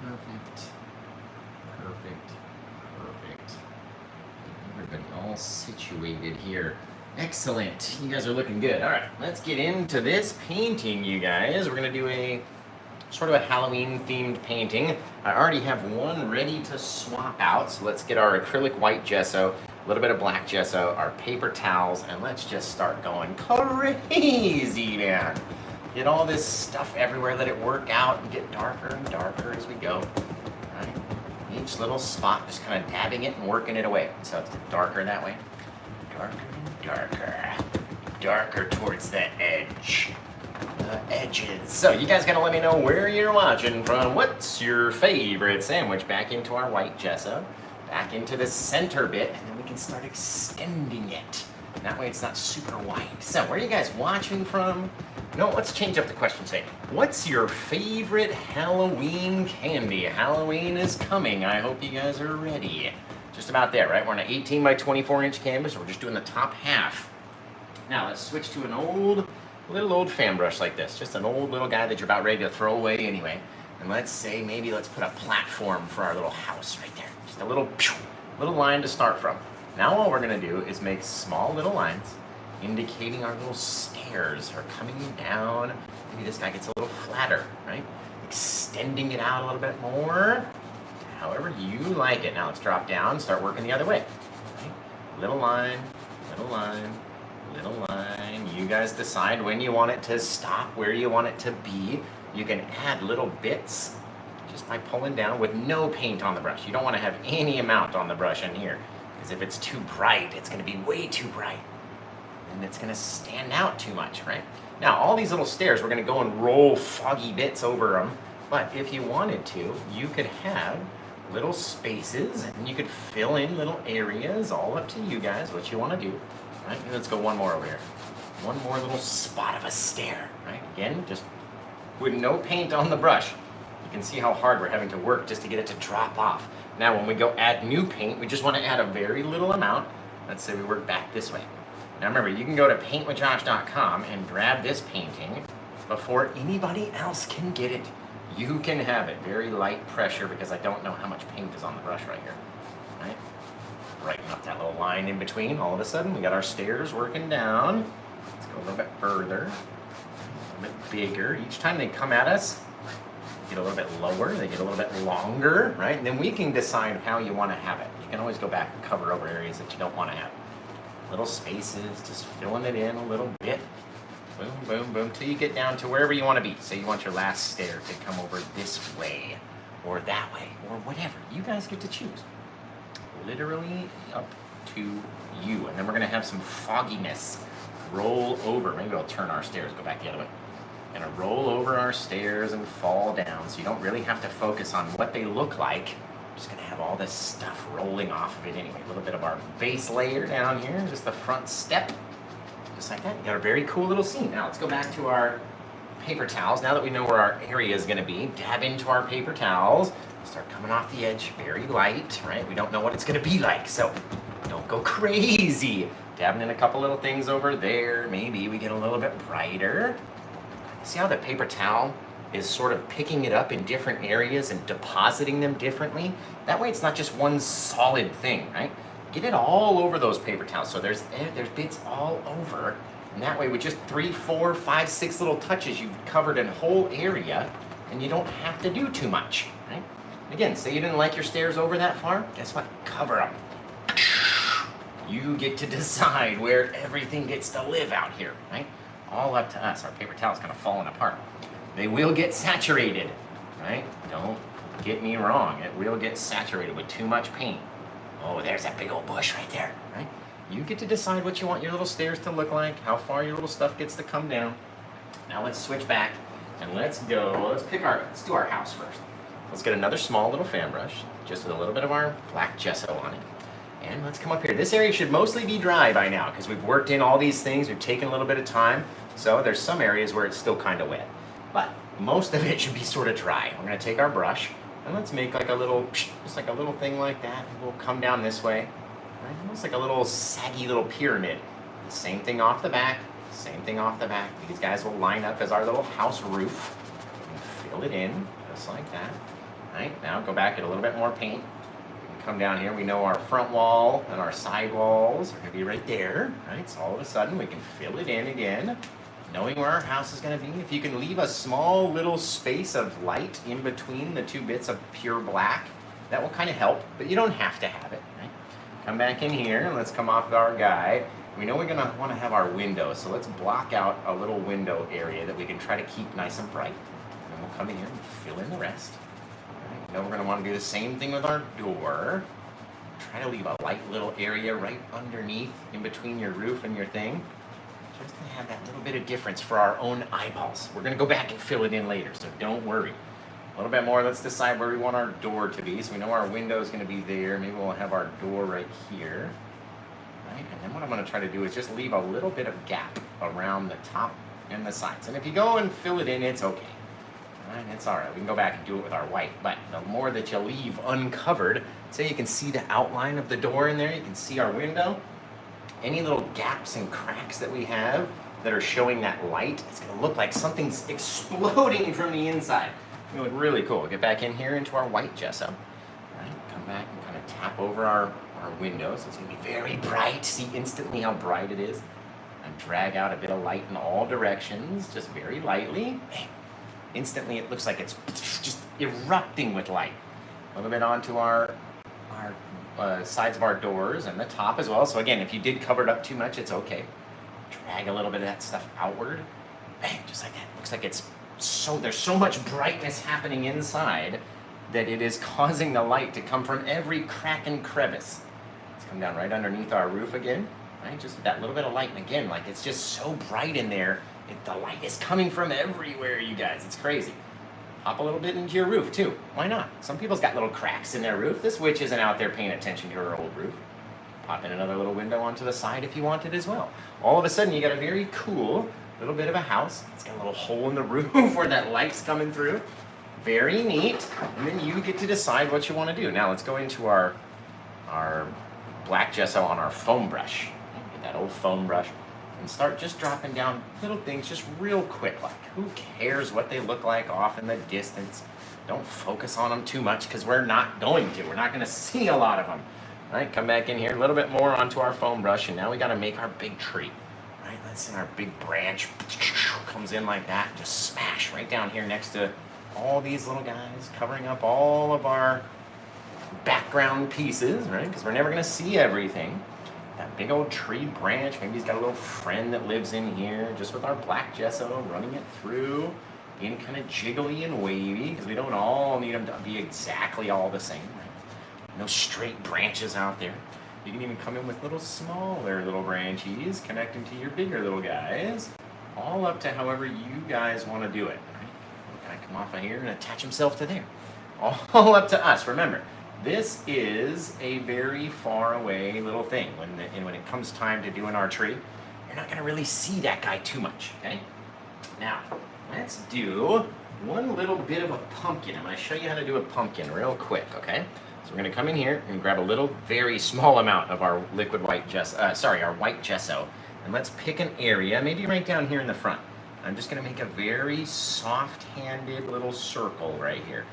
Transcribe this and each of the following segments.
Perfect. Perfect. Perfect. Everybody all situated here. Excellent. You guys are looking good. All right, let's get into this painting, you guys. We're going to do a sort of a Halloween-themed painting. I already have one ready to swap out, so let's get our acrylic white gesso, a little bit of black gesso, our paper towels, and let's just start going crazy, man. Get all this stuff everywhere, let it work out and get darker and darker as we go. Right? Each little spot, just kind of dabbing it and working it away. So it's darker that way. Darker and darker. Darker towards the edge. The edges. So you guys gotta let me know where you're watching from. What's your favorite sandwich? Back into our white gesso. Back into the center bit, and then we can start extending it. That way it's not super wide. So where are you guys watching from? No, let's change up the question. Say, what's your favorite Halloween candy? Halloween is coming. I hope you guys are ready. Just about there, right? We're on an 18 by 24 inch canvas. We're just doing the top half. Now let's switch to an little old fan brush like this. Just an old little guy that you're about ready to throw away anyway. And let's say maybe let's put a platform for our little house right there. Just a little line to start from. Now all we're gonna do is make small little lines indicating our little stairs are coming down. Maybe this guy gets a little flatter, right? Extending it out a little bit more, however you like it. Now let's drop down, start working the other way. Right? Little line, little line, little line. You guys decide when you want it to stop, where you want it to be. You can add little bits just by pulling down with no paint on the brush. You don't want to have any amount on the brush in here, because if it's too bright, it's going to be way too bright. And it's gonna stand out too much, right? Now, all these little stairs, we're gonna go and roll foggy bits over them, but if you wanted to, you could have little spaces and you could fill in little areas, all up to you guys, what you wanna do, right? Let's go one more over here. One more little spot of a stair, right? Again, just with no paint on the brush. You can see how hard we're having to work just to get it to drop off. Now, when we go add new paint, we just wanna add a very little amount. Let's say we work back this way. Now remember, you can go to paintwithjosh.com and grab this painting before anybody else can get it. You can have it. Very light pressure because I don't know how much paint is on the brush right here. Right? Brighten up that little line in between. All of a sudden, we got our stairs working down. Let's go a little bit further, a little bit bigger. Each time they come at us, they get a little bit lower, they get a little bit longer, right? And then we can decide how you want to have it. You can always go back and cover over areas that you don't want to have. Little spaces, just filling it in a little bit. Boom, boom, boom, till you get down to wherever you want to be. Say you want your last stair to come over this way, or that way, or whatever. You guys get to choose. Literally up to you. And then we're gonna have some fogginess roll over. Maybe I'll turn our stairs, go back the other way. Gonna roll over our stairs and fall down, so you don't really have to focus on what they look like. Just gonna have all this stuff rolling off of it anyway. A little bit of our base layer down here, just the front step, just like that. You got a very cool little scene. Now let's go back to our paper towels. Now that we know where our area is gonna be, dab into our paper towels, start coming off the edge, very light, right? We don't know what it's gonna be like, so don't go crazy. Dabbing in a couple little things over there. Maybe we get a little bit brighter. See how the paper towel is sort of picking it up in different areas and depositing them differently? That way it's not just one solid thing, right? Get it all over those paper towels. So there's bits all over. And that way with just 3, 4, 5, 6 little touches, you've covered a whole area and you don't have to do too much, right? Again, say you didn't like your stairs over that far, guess what? Cover them. You get to decide where everything gets to live out here, right? All up to us. Our paper towel's kind of falling apart. They will get saturated, right? Don't get me wrong. It will get saturated with too much paint. Oh, there's that big old bush right there, right? You get to decide what you want your little stairs to look like, how far your little stuff gets to come down. Now let's switch back and let's do our house first. Let's get another small little fan brush, just with a little bit of our black gesso on it. And let's come up here. This area should mostly be dry by now because we've worked in all these things. We've taken a little bit of time. So there's some areas where it's still kind of wet. But most of it should be sort of dry. We're gonna take our brush and let's make like a little, just like a little thing like that. We'll come down this way, right? Almost like a little saggy little pyramid. Same thing off the back, same thing off the back. These guys will line up as our little house roof. And fill it in, just like that. Right, now go back, get a little bit more paint. Come down here, we know our front wall and our side walls are going to be right there, right? So all of a sudden we can fill it in again, knowing where our house is going to be. If you can leave a small little space of light in between the two bits of pure black, that will kind of help, but you don't have to have it, right? Come back in here and let's come off our guy. We know we're going to want to have our window, so let's block out a little window area that we can try to keep nice and bright. And we'll come in here and fill in the rest. Now we're going to want to do the same thing with our door. Try to leave a light little area right underneath, in between your roof and your thing, just to have that little bit of difference for our own eyeballs. We're going to go back and fill it in later, so don't worry. A little bit more, let's decide where we want our door to be. So we know our window is going to be there. Maybe we'll have our door right here. Right? And then what I'm going to try to do is just leave a little bit of gap around the top and the sides. And if you go and fill it in, it's okay. Right, it's all right. We can go back and do it with our white, but the more that you leave uncovered, say you can see the outline of the door in there, you can see our window, any little gaps and cracks that we have that are showing that light, it's going to look like something's exploding from the inside. It's going to look really cool. We'll get back in here into our white gesso. Right, come back and kind of tap over our window, so it's going to be very bright. See instantly how bright it is. And drag out a bit of light in all directions, just very lightly. Instantly it looks like it's just erupting with light. A little bit onto our sides of our doors and the top as well. So again, if you did cover it up too much, it's okay. Drag a little bit of that stuff outward. Bang, just like that. Looks like it's there's so much brightness happening inside that it is causing the light to come from every crack and crevice. Let's come down right underneath our roof again. Right, just with that little bit of light, and again, like it's just so bright in there. The light is coming from everywhere, you guys. It's crazy. Pop a little bit into your roof, too. Why not? Some people's got little cracks in their roof. This witch isn't out there paying attention to her old roof. Pop in another little window onto the side if you want it as well. All of a sudden, you got a very cool little bit of a house. It's got a little hole in the roof where that light's coming through. Very neat. And then you get to decide what you want to do. Now, let's go into our black gesso on our foam brush. Get that old foam brush. And start just dropping down little things just real quick, like who cares what they look like off in the distance. Don't focus on them too much because we're not going to. We're not going to see a lot of them. All right, come back in here, a little bit more onto our foam brush, and now we got to make our big tree. All right, let's see our big branch comes in like that, just smash right down here next to all these little guys, covering up all of our background pieces, right? Because we're never going to see everything. That big old tree branch, maybe he's got a little friend that lives in here, just with our black gesso, running it through, being kind of jiggly and wavy, because we don't all need them to be exactly all the same. Right? No straight branches out there. You can even come in with little smaller little branches, connecting to your bigger little guys, all up to however you guys want to do it. Right? Kind of come off of here and attach himself to there. All up to us. Remember, this is a very far away little thing. When it comes time to doing our tree, you're not going to really see that guy too much, okay? Now, let's do one little bit of a pumpkin. I'm going to show you how to do a pumpkin real quick, okay? So we're going to come in here and grab a little, very small amount of our liquid white gesso, our white gesso, and let's pick an area, maybe right down here in the front. I'm just going to make a very soft-handed little circle right here.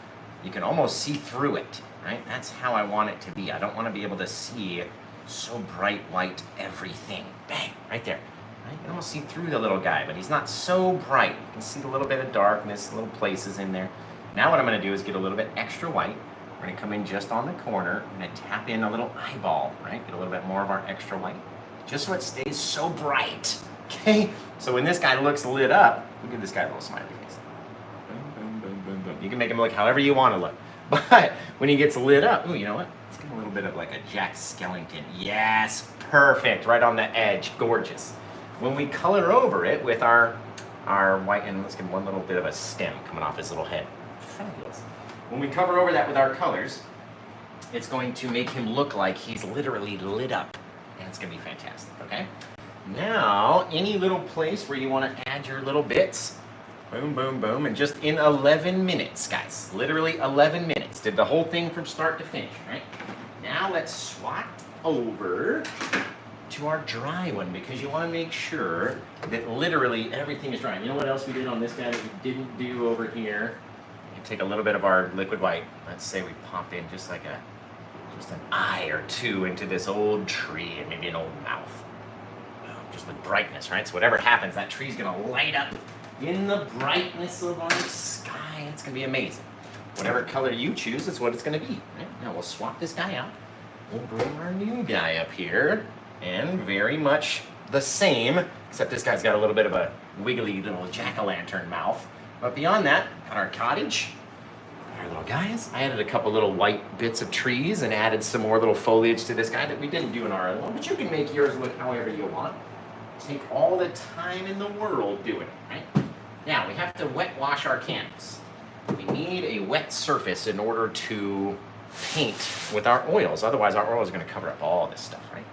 You can almost see through it. Right? That's how I want it to be. I don't want to be able to see so bright white everything. Bang, right there. Right? You can almost see through the little guy, but he's not so bright. You can see a little bit of darkness, little places in there. Now what I'm going to do is get a little bit extra white. We're going to come in just on the corner. I'm going to tap in a little eyeball, right? Get a little bit more of our extra white, just so it stays so bright. Okay? So when this guy looks lit up, we'll give this guy a little smiley face. Boom, boom, boom, boom, boom. You can make him look however you want to look. But when he gets lit up, ooh, you know what? Let's give him a little bit of like a Jack Skellington. Yes, perfect, right on the edge, gorgeous. When we color over it with our white, and let's give him one little bit of a stem coming off his little head. Fabulous. When we cover over that with our colors, it's going to make him look like he's literally lit up, and it's gonna be fantastic, okay? Now, any little place where you wanna add your little bits, boom, boom, boom, and just in 11 minutes, guys. Literally 11 minutes. Did the whole thing from start to finish, right? Now let's swap over to our dry one because you want to make sure that literally everything is dry. You know what else we did on this guy that we didn't do over here? We take a little bit of our liquid white. Let's say we pop in just an eye or two into this old tree and maybe an old mouth. Just with brightness, right? So whatever happens, that tree's gonna light up in the brightness of our sky. It's gonna be amazing. Whatever color you choose is what it's gonna be. Right? Now we'll swap this guy out. We'll bring our new guy up here, and very much the same, except this guy's got a little bit of a wiggly little jack-o'-lantern mouth. But beyond that, got our cottage, our little guys. I added a couple little white bits of trees and added some more little foliage to this guy that we didn't do in our other one, but you can make yours look however you want. Take all the time in the world doing it, right? Now, we have to wet wash our canvas. We need a wet surface in order to paint with our oils. Otherwise, our oil is going to cover up all this stuff, right?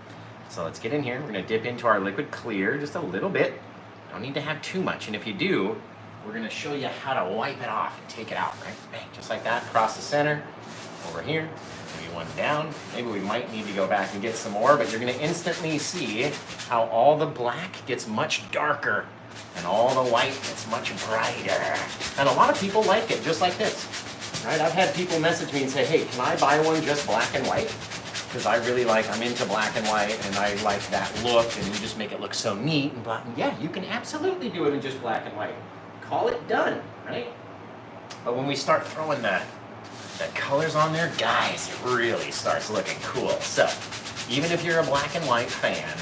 So let's get in here. We're going to dip into our liquid clear just a little bit. Don't need to have too much. And if you do, we're going to show you how to wipe it off and take it out, right? Bang, just like that, across the center, over here. Maybe one down. Maybe we might need to go back and get some more, but you're going to instantly see how all the black gets much darker and all the white gets much brighter. And a lot of people like it just like this, right? I've had people message me and say, hey, can I buy one just black and white? Because I'm into black and white, and I like that look, and you just make it look so neat and black. And yeah, you can absolutely do it in just black and white. Call it done, right? But when we start throwing the colors on there, guys, it really starts looking cool. So, even if you're a black and white fan,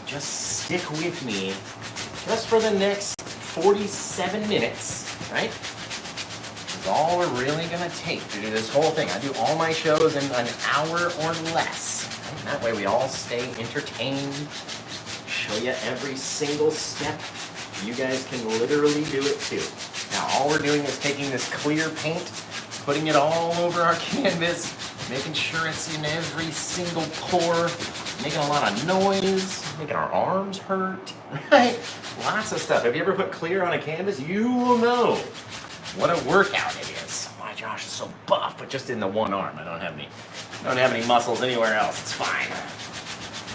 just stick with me just for the next 47 minutes, right? That's all we're really gonna take to do this whole thing. I do all my shows in an hour or less. Right? That way we all stay entertained, show you every single step. You guys can literally do it too. Now all we're doing is taking this clear paint, putting it all over our canvas, making sure it's in every single pore, making a lot of noise, making our arms hurt, right? Lots of stuff. Have you ever put clear on a canvas? You will know what a workout it is. My Josh is so buff, but just in the one arm. I don't have any muscles anywhere else. It's fine.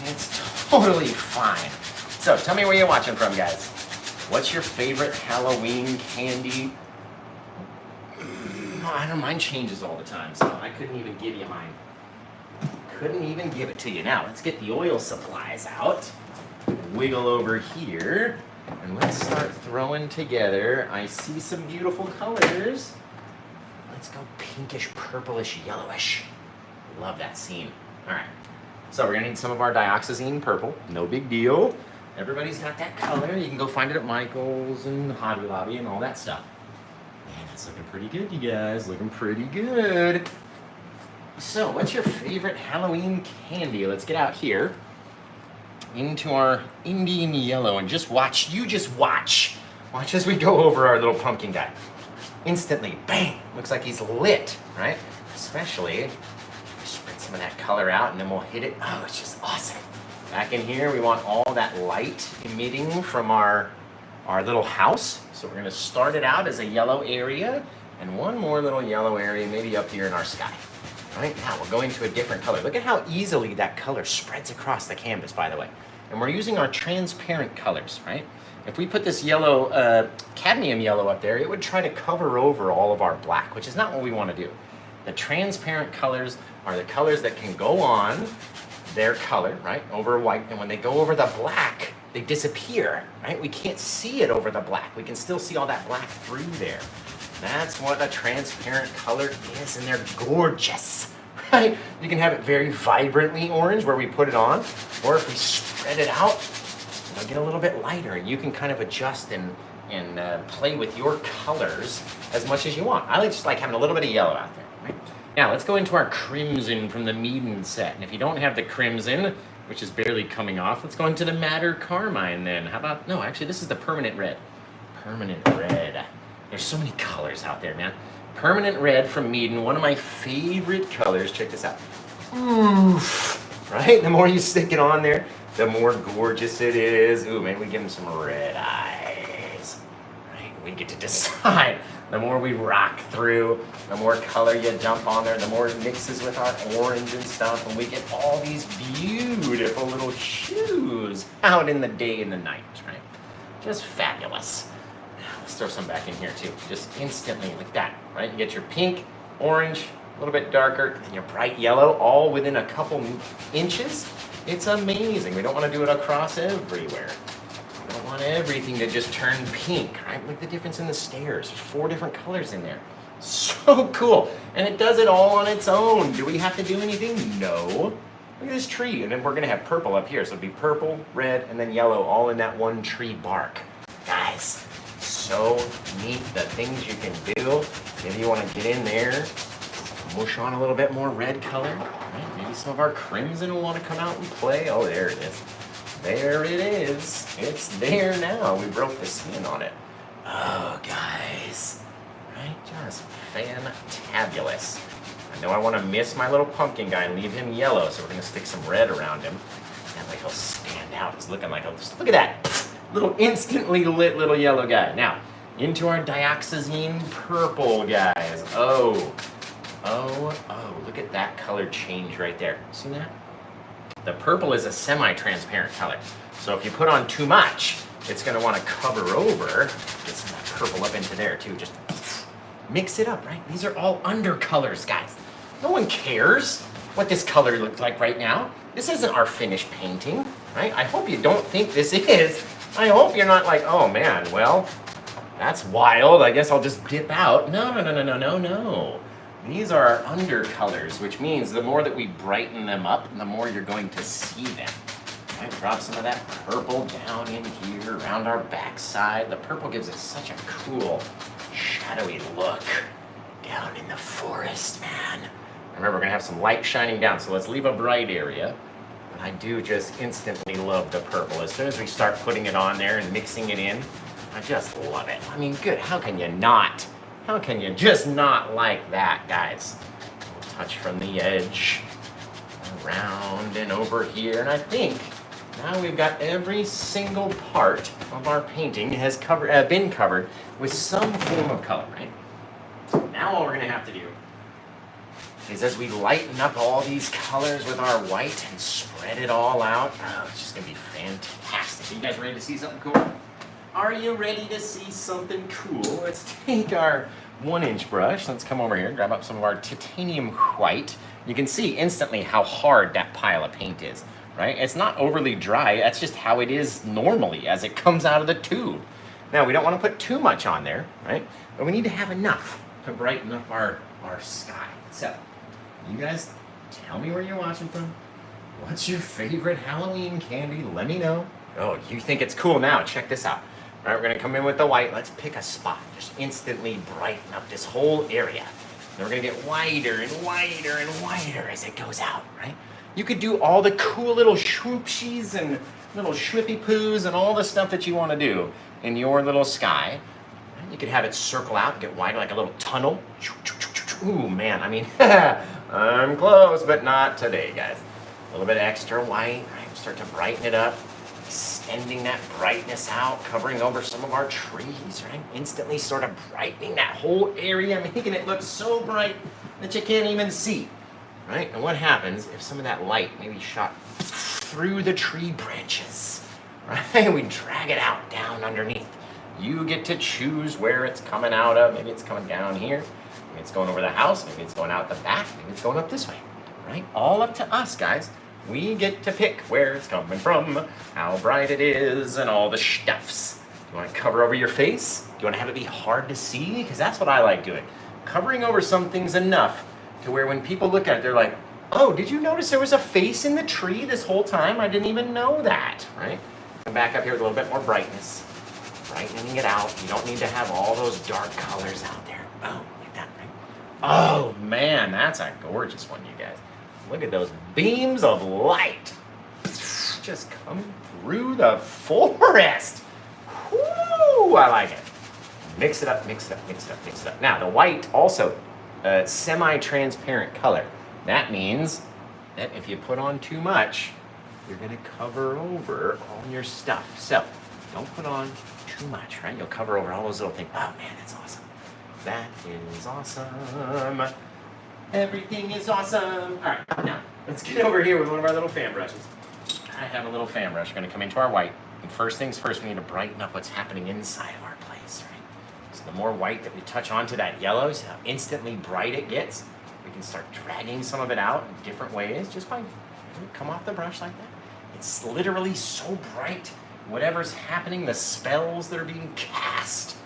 It's totally fine. So tell me where you're watching from, guys. What's your favorite Halloween candy? I don't know, mine changes all the time, so I couldn't even give you mine. Couldn't even give it to you. Now, let's get the oil supplies out. Wiggle over here, and let's start throwing together. I see some beautiful colors. Let's go pinkish, purplish, yellowish. Love that scene. All right, so we're gonna need some of our dioxazine purple. No big deal. Everybody's got that color. You can go find it at Michael's and Hobby Lobby and all that stuff. Man, it's looking pretty good, you guys. Looking pretty good. So, what's your favorite Halloween candy? Let's get out here into our Indian yellow and just watch. You just watch. Watch as we go over our little pumpkin guy. Instantly, bang! Looks like he's lit, right? Especially, spread some of that color out and then we'll hit it. Oh, it's just awesome. Back in here, we want all that light emitting from our little house. So we're gonna start it out as a yellow area and one more little yellow area maybe up here in our sky. Right now, we're going to a different color. Look at how easily that color spreads across the canvas, by the way. And we're using our transparent colors, right? If we put this yellow, cadmium yellow up there, it would try to cover over all of our black, which is not what we want to do. The transparent colors are the colors that can go on their color, right, over white, and when they go over the black, they disappear, right? We can't see it over the black. We can still see all that black through there. That's what a transparent color is, and they're gorgeous, right? You can have it very vibrantly orange where we put it on, or if we spread it out, it'll get a little bit lighter, and you can kind of adjust and play with your colors as much as you want. I just like having a little bit of yellow out there, right? Now, let's go into our crimson from the Meaden set. And if you don't have the crimson, which is barely coming off, let's go into the madder carmine then. How about, no, actually, this is the permanent red. Permanent red. There's so many colors out there, man. Permanent red from Meaden, one of my favorite colors. Check this out. Oof. Right? The more you stick it on there, the more gorgeous it is. Ooh, maybe we give them some red eyes. Right? We get to decide. The more we rock through, the more color you dump on there, the more it mixes with our orange and stuff, and we get all these beautiful little shoes out in the day and the night, right? Just fabulous. Now, Let's throw some back in here too. Just instantly, like that, right? You get your pink, orange, a little bit darker, and your bright yellow, all within a couple inches. It's amazing. We don't want to do it across everywhere. We don't want everything to just turn pink, right? Look at the difference in the stairs. There's 4 different colors in there. So cool. And it does it all on its own. Do we have to do anything? No. Look at this tree. And then we're going to have purple up here. So it'll be purple, red, and then yellow all in that one tree bark. Guys, so neat the things you can do. Maybe you want to get in there, mush on a little bit more red color. Right? Maybe some of our crimson will want to come out and play. Oh, there it is. There it is. It's there now. We broke the skin on it. Oh, guys. Right? Just fantabulous. I know I want to miss my little pumpkin guy and leave him yellow, so we're going to stick some red around him. That way he'll stand out. He's looking like a... Look at that. Little instantly lit little yellow guy. Now, into our dioxazine purple, guys. Oh, look at that color change right there. See that? The purple is a semi-transparent color. So if you put on too much, it's going to want to cover over. Get some of that purple up into there too. Just mix it up, right? These are all undercolors, guys. No one cares what this color looks like right now. This isn't our finished painting, right? I hope you don't think this is. I hope you're not like, oh man, well, that's wild. I guess I'll just dip out. No. These are our undercolors, which means the more that we brighten them up, the more you're going to see them. Right? Drop some of that purple down in here, around our backside. The purple gives us such a cool, shadowy look down in the forest, man. Remember, we're gonna have some light shining down, so let's leave a bright area. But I do just instantly love the purple. As soon as we start putting it on there and mixing it in, I just love it. I mean, good, how can you not? How can you just not like that, guys? We'll touch from the edge, around and over here, and I think now we've got every single part of our painting has been covered with some form of color, right? Now all we're gonna have to do is as we lighten up all these colors with our white and spread it all out, oh, it's just gonna be fantastic. Are you guys ready to see something cool? Are you ready to see something cool? Let's take our 1-inch brush. Let's come over here, grab up some of our titanium white. You can see instantly how hard that pile of paint is, right? It's not overly dry. That's just how it is normally as it comes out of the tube. Now, we don't want to put too much on there, right? But we need to have enough to brighten up our sky. So, you guys tell me where you're watching from. What's your favorite Halloween candy? Let me know. Oh, you think it's cool now? Check this out. All right, we're gonna come in with the white. Let's pick a spot. Just instantly brighten up this whole area. Then we're gonna get wider and wider and wider as it goes out, right? You could do all the cool little swoopsies and little shwippy poos and all the stuff that you wanna do in your little sky. You could have it circle out, get wider like a little tunnel. Ooh, man, I mean, I'm close, but not today, guys. A little bit extra white, right? Start to brighten it up. Extending that brightness out, covering over some of our trees, right? Instantly sort of brightening that whole area, making it look so bright that you can't even see, right? And what happens if some of that light maybe shot through the tree branches, right? We drag it out down underneath. You get to choose where it's coming out of. Maybe it's coming down here. Maybe it's going over the house. Maybe it's going out the back. Maybe it's going up this way, right? All up to us, guys. We get to pick where it's coming from, how bright it is, and all the stuffs. You want to cover over your face? Do you want to have it be hard to see? Because that's what I like doing. Covering over some things enough to where when people look at it, they're like, oh, did you notice there was a face in the tree this whole time? I didn't even know that, right? Come back up here with a little bit more brightness. Brightening it out. You don't need to have all those dark colors out there. Oh, like that, right? Oh, man, that's a gorgeous one, you guys. Look at those beams of light just coming through the forest. Woo, I like it. Mix it up, mix it up, mix it up, mix it up. Now, the white also a semi-transparent color. That means that if you put on too much, you're going to cover over all your stuff. So, don't put on too much, right? You'll cover over all those little things. Oh, man, that's awesome. That is awesome. Everything is awesome. All right, now let's get over here with one of our little fan brushes. I have a little fan brush. We're going to come into our white. And first things first, we need to brighten up what's happening inside of our place, right? the more white that we touch onto that yellow, see how instantly bright it gets? We can start dragging some of it out in different ways just by come off the brush like that. It's literally so bright. Whatever's happening, the spells that are being cast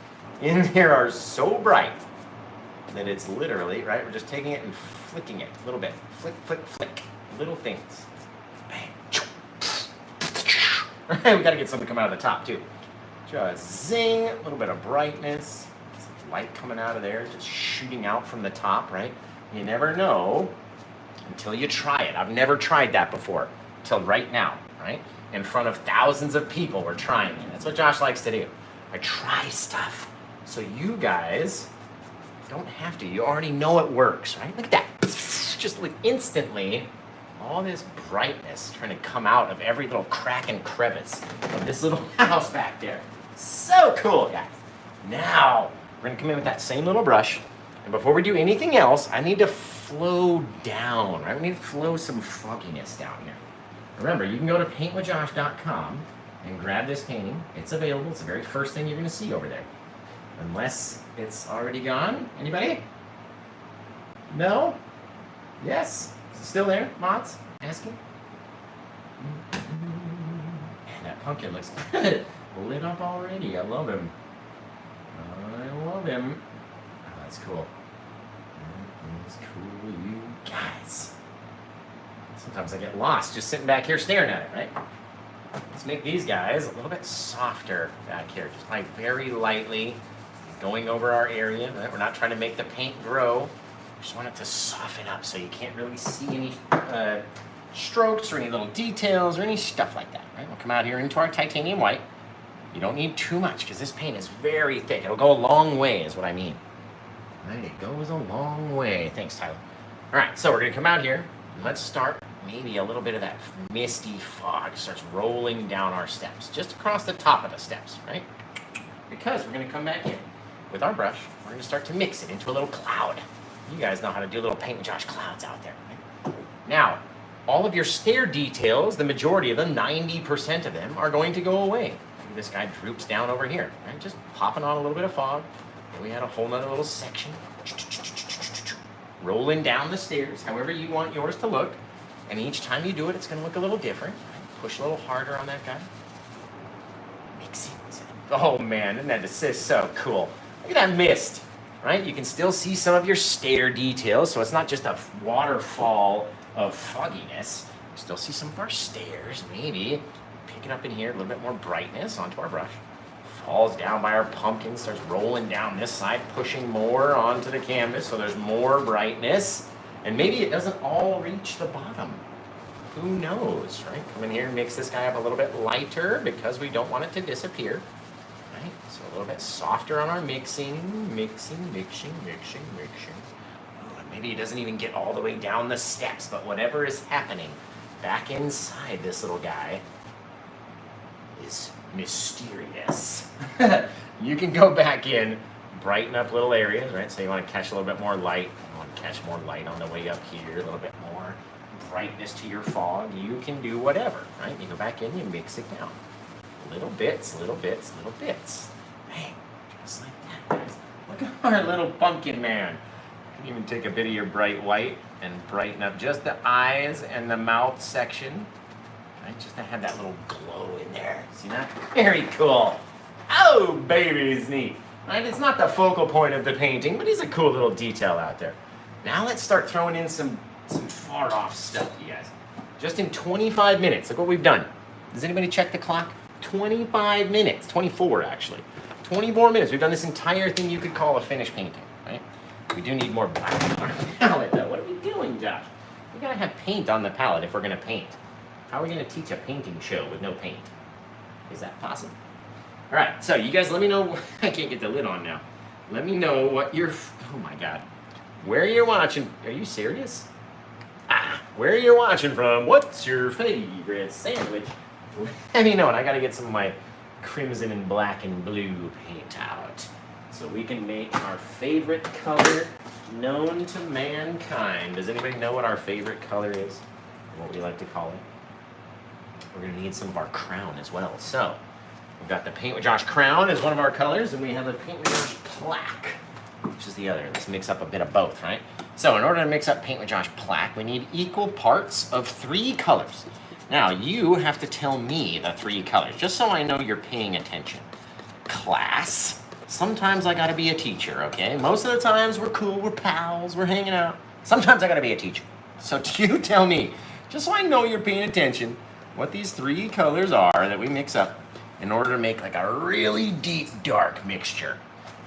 in there are so bright that it's literally, right? We're just taking it and flicking it a little bit. Flick, flick, flick. Little things. Bang. Right, we gotta get something coming out of the top too. Just zing, a little bit of brightness. Some light coming out of there, just shooting out from the top, right? You never know until you try it. I've never tried that before, till right now, right? In front of thousands of people, we're trying it. That's what Josh likes to do. I try stuff. So you guys don't have to. You already know it works, right? Look at that. Just like instantly, all this brightness trying to come out of every little crack and crevice of this little house back there. So cool, guys. Now, we're gonna come in with that same little brush. And before we do anything else, I need to flow down, right? We need to flow some fogginess down here. Remember, you can go to paintwithjosh.com and grab this painting. It's available. It's the very first thing you're going to see over there. Unless it's already gone. Anybody? No? Yes? Is it still there? Mods? Asking? Man, that pumpkin looks lit up already. I love him. I love him. Oh, that's cool. That is cool, you guys. Sometimes I get lost just sitting back here staring at it, right? Let's make these guys a little bit softer back here, just by very lightly going over our area, right? We're not trying to make the paint grow. We just want it to soften up so you can't really see any strokes or any little details or any stuff like that, right? We'll come out here into our titanium white. You don't need too much because this paint is very thick. It'll go a long way is what I mean. Right, it goes a long way. Thanks, Tyler. All right, so we're gonna come out here. Let's start maybe a little bit of that misty fog starts rolling down our steps, just across the top of the steps, right? Because we're going to come back in with our brush. We're going to start to mix it into a little cloud. You guys know how to do little Paint with Josh clouds out there, right? Now, all of your stair details, the majority of them, 90% of them, are going to go away. Maybe this guy droops down over here, right? Just popping on a little bit of fog. And we had a whole nother little section. Rolling down the stairs, however you want yours to look. And each time you do it, it's going to look a little different. Right? Push a little harder on that guy. Mix it. Oh man, isn't that just so cool? Look at that mist, right? You can still see some of your stair details, so it's not just a waterfall of fogginess. You still see some of our stairs, maybe. Pick it up in here, a little bit more brightness onto our brush. Falls down by our pumpkin, starts rolling down this side, pushing more onto the canvas so there's more brightness. And maybe it doesn't all reach the bottom. Who knows, right? Come in here and mix this guy up a little bit lighter because we don't want it to disappear. Right? So a little bit softer on our mixing. Oh, and maybe it doesn't even get all the way down the steps, but whatever is happening back inside this little guy is mysterious. You can go back in, brighten up little areas, right? So you want to catch a little bit more light. You want to catch more light on the way up here, a little bit more brightness to your fog. You can do whatever, right? You go back in, you mix it down. Little bits, little bits, little bits. Bang, just like that, guys. Look at our little pumpkin man. You can even take a bit of your bright white and brighten up just the eyes and the mouth section. Right? Just to have that little glow in there. See that? Very cool. Oh, baby, it's neat. Right? It's not the focal point of the painting, but it's a cool little detail out there. Now let's start throwing in some far off stuff, you guys. Just in 25 minutes, look what we've done. Does anybody check the clock? 25 minutes, 24 actually. 24 minutes, we've done this entire thing you could call a finished painting, right? We do need more black on our palette though. What are we doing, Josh? We gotta have paint on the palette if we're gonna paint. How are we going to teach a painting show with no paint? Is that possible? All right, so you guys let me know. I can't get the lid on now. Let me know what you're, oh my God. Where you're watching. Are you serious? Where you're watching from. What's your favorite sandwich? Let me know, and I got to get some of my crimson and black and blue paint out so we can make our favorite color known to mankind. Does anybody know what our favorite color is? What we like to call it? We're going to need some of our crown as well. So We've got the Paint with Josh Crown as one of our colors, and we have the Paint with Josh Plaque, which is the other. Let's mix up a bit of both, right? So in order to mix up Paint with Josh Plaque, we need equal parts of 3 colors. Now, you have to tell me the 3 colors, just so I know you're paying attention. Class. Sometimes I gotta be a teacher, okay? Most of the times we're cool, we're pals, we're hanging out. Sometimes I gotta be a teacher. So you tell me, just so I know you're paying attention, what these 3 colors are that we mix up in order to make like a really deep, dark mixture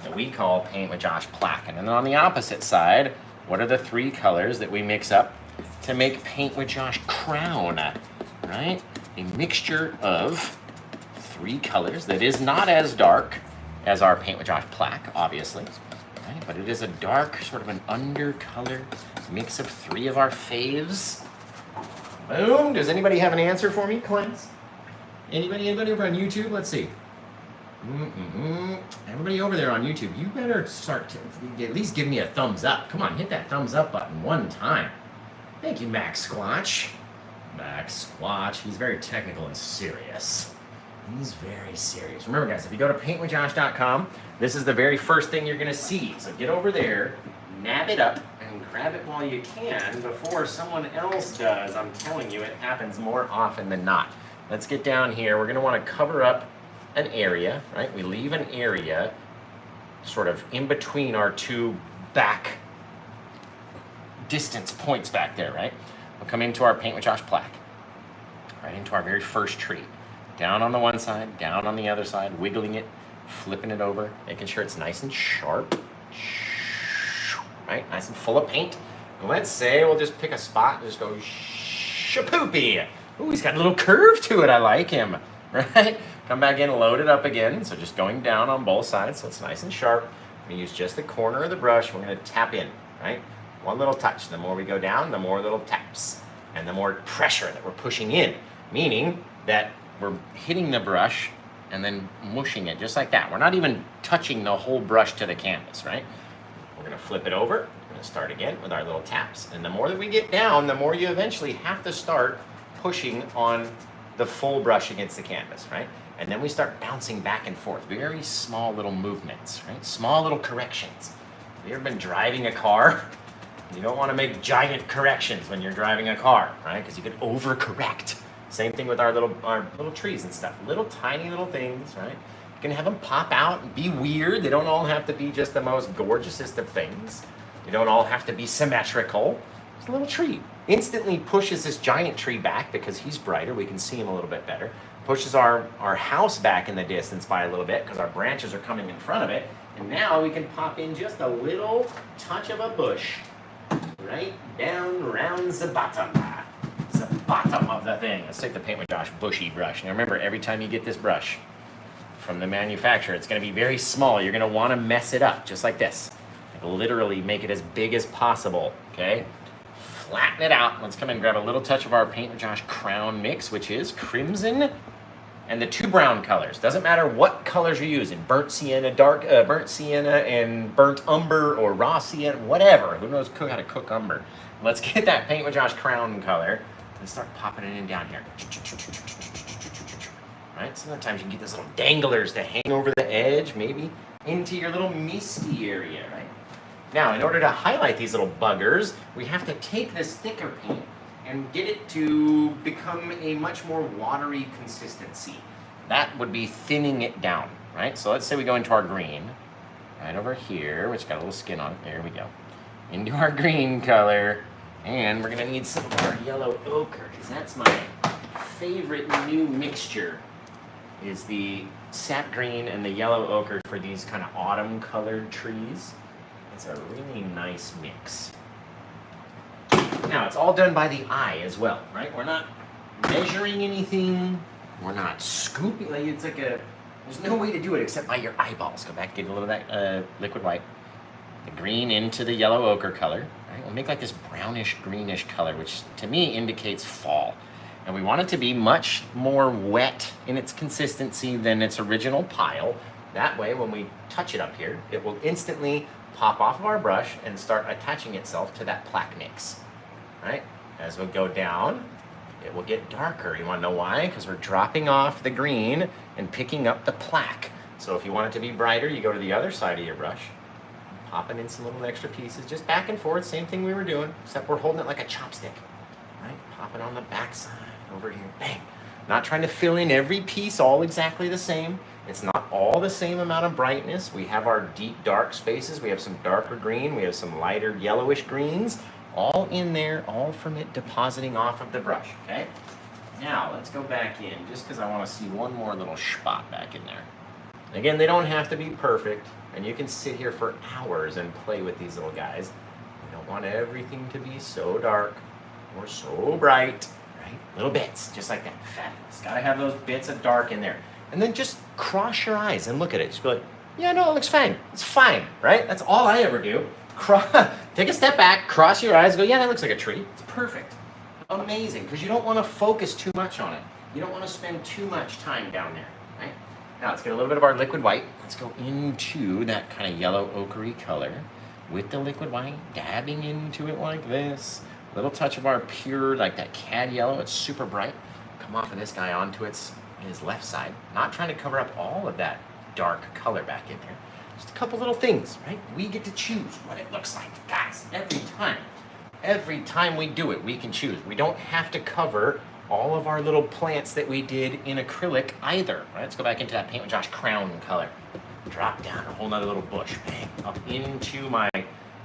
that we call Paint with Josh Plaque. And then on the opposite side, what are the 3 colors that we mix up to make Paint with Josh Crown, right? A mixture of 3 colors that is not as dark as our Paint with Josh Plaque, obviously, right? But it is a dark, sort of an undercolor mix of 3 of our faves. Boom. Does anybody have an answer for me, class? Anybody over on YouTube? Let's see. Everybody over there on YouTube, you better start to at least give me a thumbs up. Come on, hit that thumbs up button one time. Thank you, Max Squatch. Max Squatch, he's very technical and serious. He's very serious. Remember, guys, if you go to paintwithjosh.com, this is the very first thing you're going to see. So get over there, nab it up, and grab it while you can before someone else does. I'm telling you, it happens more often than not. Let's get down here. We're going to want to cover up an area, right? We leave an area sort of in between our 2 back distance points back there, right? We'll come into our Paint with Josh Plaque, right into our very first tree. Down on the one side, down on the other side, wiggling it, flipping it over, making sure it's nice and sharp, right? Nice and full of paint. And let's say we'll just pick a spot and just go shapoopy. Ooh, he's got a little curve to it. I like him, right? Come back in, load it up again. So just going down on both sides so it's nice and sharp. We use just the corner of the brush. We're going to tap in, right? One little touch. The more we go down, the more little taps. And the more pressure that we're pushing in, meaning that we're hitting the brush and then mushing it just like that. We're not even touching the whole brush to the canvas, right? We're going to flip it over. We're going to start again with our little taps. And the more that we get down, the more you eventually have to start pushing on the full brush against the canvas, right? And then we start bouncing back and forth. Very small little movements, right? Small little corrections. Have you ever been driving a car? You don't want to make giant corrections when you're driving a car, right? Because you could overcorrect. Same thing with our little trees and stuff. Little tiny little things, right? You can have them pop out and be weird. They don't all have to be just the most gorgeousest of things. They don't all have to be symmetrical. Just a little tree. Instantly pushes this giant tree back because he's brighter. We can see him a little bit better. Pushes our house back in the distance by a little bit because our branches are coming in front of it. And now we can pop in just a little touch of a bush right down around the bottom. The bottom of the thing. Let's take the Paint with Josh bushy brush. Now remember, every time you get this brush from the manufacturer, it's going to be very small. You're going to want to mess it up just like this. Like literally make it as big as possible, okay? Flatten it out. Let's come and grab a little touch of our Paint with Josh Crown mix, which is crimson and the 2 brown colors. Doesn't matter what colors you're using. Burnt sienna, burnt sienna and burnt umber or raw sienna, whatever. Who knows how to cook umber? Let's get that Paint with Josh Crown color and start popping it in down here. Right? Sometimes you can get those little danglers to hang over the edge, maybe into your little misty area, right? Now, in order to highlight these little buggers, we have to take this thicker paint and get it to become a much more watery consistency. That would be thinning it down, right? So let's say we go into our green, right over here, which got a little skin on it. There we go. Into our green color. And we're going to need some of our yellow ochre, because that's my favorite new mixture, is the sap green and the yellow ochre for these kind of autumn colored trees. It's a really nice mix. Now, it's all done by the eye as well, right? We're not measuring anything. We're not scooping. Like it's like there's no way to do it except by your eyeballs. Go back, get a little of that liquid white. The green into the yellow ochre color. Right? We'll make like this brownish greenish color, which to me indicates fall. And we want it to be much more wet in its consistency than its original pile. That way, when we touch it up here, it will instantly pop off of our brush and start attaching itself to that plaque mix. Right? As we go down, it will get darker. You want to know why? Because we're dropping off the green and picking up the plaque. So if you want it to be brighter, you go to the other side of your brush, popping in some little extra pieces, just back and forth, same thing we were doing, except we're holding it like a chopstick, right? Popping on the back side, over here, bang. Not trying to fill in every piece all exactly the same. It's not all the same amount of brightness. We have our deep dark spaces. We have some darker green. We have some lighter yellowish greens, all in there, all from it depositing off of the brush, okay? Now, let's go back in, just because I want to see one more little spot back in there. Again, they don't have to be perfect, and you can sit here for hours and play with these little guys. You don't want everything to be so dark or so bright, right? Little bits, just like that. Fabulous. Gotta have those bits of dark in there. And then just cross your eyes and look at it. Just be like, yeah, no, it looks fine. It's fine, right? That's all I ever do. Take a step back, cross your eyes, go, yeah, that looks like a tree. It's perfect. Amazing, because you don't want to focus too much on it. You don't want to spend too much time down there, right? Now let's get a little bit of our liquid white. Let's go into that kind of yellow ochre color with the liquid white, dabbing into it like this. A little touch of our pure, like that cad yellow. It's super bright. Come off of this guy onto his left side. Not trying to cover up all of that dark color back in there. Just a couple little things, right? We get to choose what it looks like, guys, every time. Every time we do it, we can choose. We don't have to cover all of our little plants that we did in acrylic either. Right? Let's go back into that Paint with Josh crown color. Drop down a whole nother little bush, bang, up into my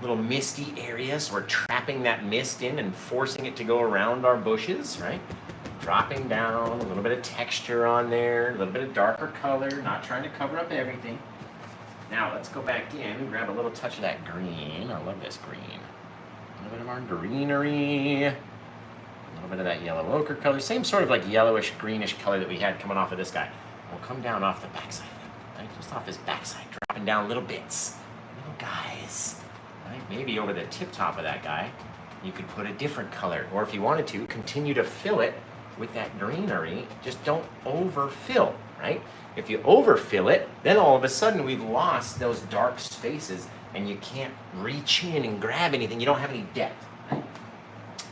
little misty areas. We're trapping that mist in and forcing it to go around our bushes, right? Dropping down, a little bit of texture on there, a little bit of darker color, not trying to cover up everything. Now let's go back in, grab a little touch of that green. I love this green. A little bit of our greenery. A little bit of that yellow ochre color. Same sort of like yellowish, greenish color that we had coming off of this guy. We'll come down off the backside, right? Just off his backside, dropping down little bits. Little guys. Right? Maybe over the tip top of that guy, you could put a different color. Or if you wanted to, continue to fill it with that greenery. Just don't overfill, right? If you overfill it, then all of a sudden we've lost those dark spaces and you can't reach in and grab anything. You don't have any depth. Right?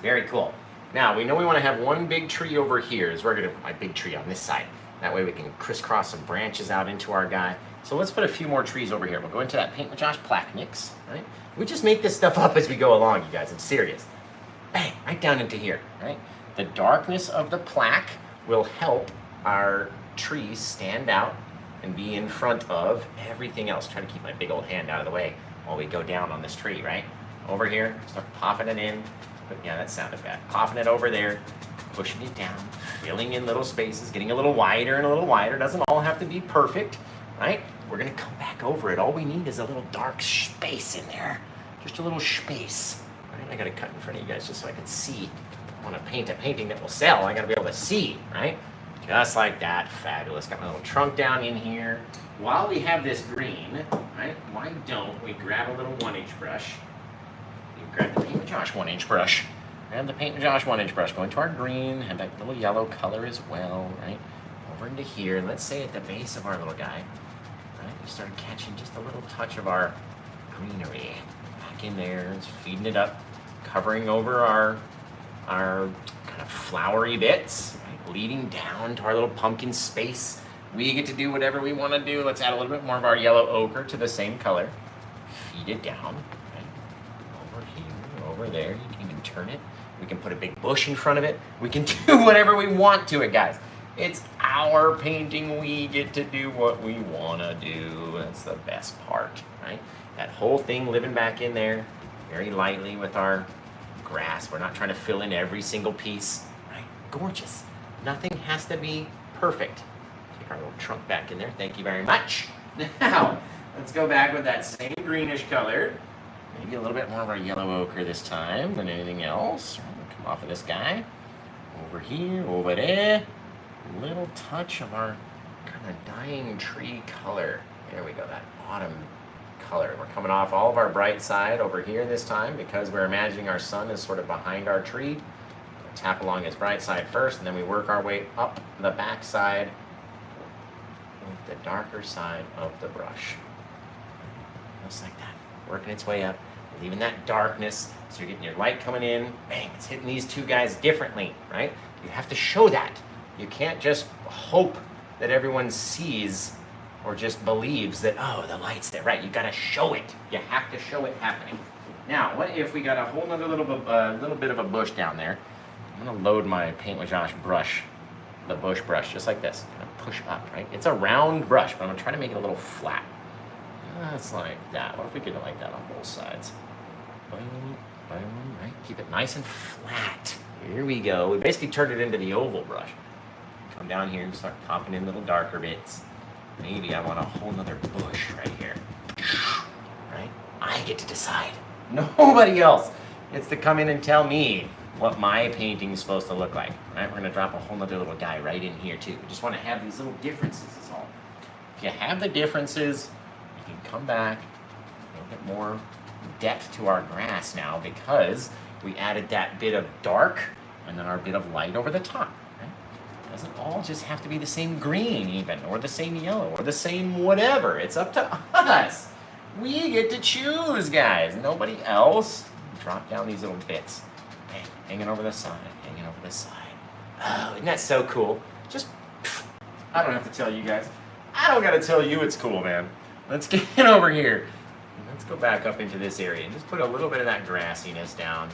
Very cool. Now, we know we want to have one big tree over here. So we're going to put my big tree on this side. That way we can crisscross some branches out into our guy. So let's put a few more trees over here. We'll go into that Paint with Josh plaque mix. Right? We just make this stuff up as we go along, you guys. I'm serious. Bang, right down into here. Right? The darkness of the plaque will help our trees stand out and be in front of everything else. Try to keep my big old hand out of the way while we go down on this tree, right? Over here, start popping it in. But yeah, that sounded bad. Popping it over there, pushing it down, filling in little spaces, getting a little wider and a little wider. Doesn't all have to be perfect, right? We're gonna come back over it. All we need is a little dark space in there. Just a little space. Right? I gotta cut in front of you guys just so I can see. I wanna paint a painting that will sell. I gotta be able to see, right? Just like that. Fabulous. Got my little trunk down in here. While we have this green, right, why don't we grab a little 1-inch brush? You grab the Paint with Josh 1-inch brush. Grab the Paint with Josh 1-inch brush. Go into our green. Have that little yellow color as well, right? Over into here. And let's say at the base of our little guy, right, we start catching just a little touch of our greenery. Back in there. It's feeding it up. Covering over our kind of flowery bits. Leading down to our little pumpkin space. We get to do whatever we want to do. Let's add a little bit more of our yellow ochre to the same color. Feed it down, right? Over here, over there. You can even turn it. We can put a big bush in front of it. We can do whatever we want to it, guys. It's our painting. We get to do what we want to do. That's the best part, right? That whole thing living back in there very lightly with our grass. We're not trying to fill in every single piece, right? Gorgeous. Nothing has to be perfect. Take our little trunk back in there. Thank you very much. Now, let's go back with that same greenish color. Maybe a little bit more of our yellow ochre this time than anything else. We'll come off of this guy. Over here, over there. A little touch of our kind of dying tree color. There we go, that autumn color. We're coming off all of our bright side over here this time because we're imagining our sun is sort of behind our tree. Tap along his bright side first, and then we work our way up the back side with the darker side of the brush. Just like that. Working its way up. leaving that darkness, so you're getting your light coming in, bang, it's hitting these two guys differently, right? You have to show that. You can't just hope that everyone sees or just believes that, oh, the light's there, right? You gotta show it. You have to show it happening. Now, what if we got a whole nother little bit of a bush down there? I'm gonna load my Paint with Josh brush, the bush brush, just like this. Kind of push up, right? It's a round brush, but I'm gonna try to make it a little flat. That's like that. What if we did it like that on both sides? Boom, boom, right? Keep it nice and flat. Here we go. We basically turned it into the oval brush. Come down here and start popping in little darker bits. Maybe I want a whole nother bush right here. Right? I get to decide. Nobody else gets to come in and tell me what my painting is supposed to look like. Right? We're gonna drop a whole nother little guy right in here too. We just want to have these little differences is all. If you have the differences, you can come back, a little bit more depth to our grass now because we added that bit of dark and then our bit of light over the top. Right? It doesn't all just have to be the same green even, or the same yellow, or the same whatever. It's up to us. We get to choose, guys. Nobody else. Drop down these little bits. Bang, hanging over the side, hanging over the side. Oh, isn't that so cool? Just, I don't have to tell you guys. I don't got to tell you it's cool, man. Let's get over here. Let's go back up into this area and just put a little bit of that grassiness down.